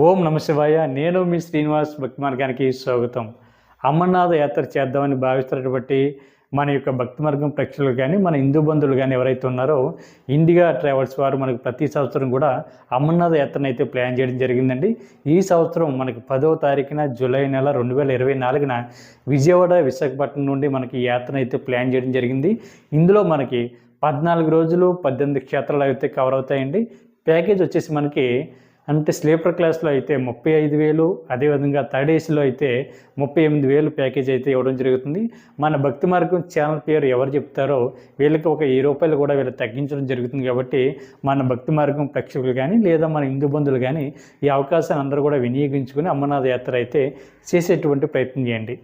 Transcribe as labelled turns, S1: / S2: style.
S1: ఓం నమ శివాయ. నేను మీ శ్రీనివాస్. భక్తి మార్గానికి స్వాగతం. అమర్నాథ యాత్ర చేద్దామని భావిస్తున్నటువంటి మన యొక్క భక్తి మార్గం ప్రేక్షకులు కానీ, మన హిందూ బంధువులు కానీ ఎవరైతే ఉన్నారో, ఇండియా ట్రావెల్స్ వారు మనకు ప్రతి సంవత్సరం కూడా అమర్నాథ యాత్రను అయితే ప్లాన్ చేయడం జరిగిందండి. ఈ సంవత్సరం మనకి 10వ తారీఖున జూలై నెల 2024న విజయవాడ విశాఖపట్నం నుండి మనకి యాత్రను అయితే ప్లాన్ చేయడం జరిగింది. ఇందులో మనకి 14 రోజులు 18 క్షేత్రాలు అయితే కవర్ అవుతాయండి. ప్యాకేజ్ వచ్చేసి మనకి అంటే స్లీపర్ క్లాస్లో అయితే 35,000, అదేవిధంగా థర్డ్ ఏసీలో అయితే 38,000 ప్యాకేజ్ అయితే ఇవ్వడం జరుగుతుంది. మన భక్తి మార్గం ఛానల్ పేరు ఎవరు చెప్తారో వీళ్ళకి ఒక ₹10 కూడా వీళ్ళు తగ్గించడం జరుగుతుంది. కాబట్టి మన భక్తి మార్గం ప్రేక్షకులు కానీ, లేదా మన హిందూ బంధువులు కానీ ఈ అవకాశాన్ని అందరూ కూడా వినియోగించుకుని అమర్నాథ యాత్ర అయితే చేసేటువంటి ప్రయత్నం చేయండి.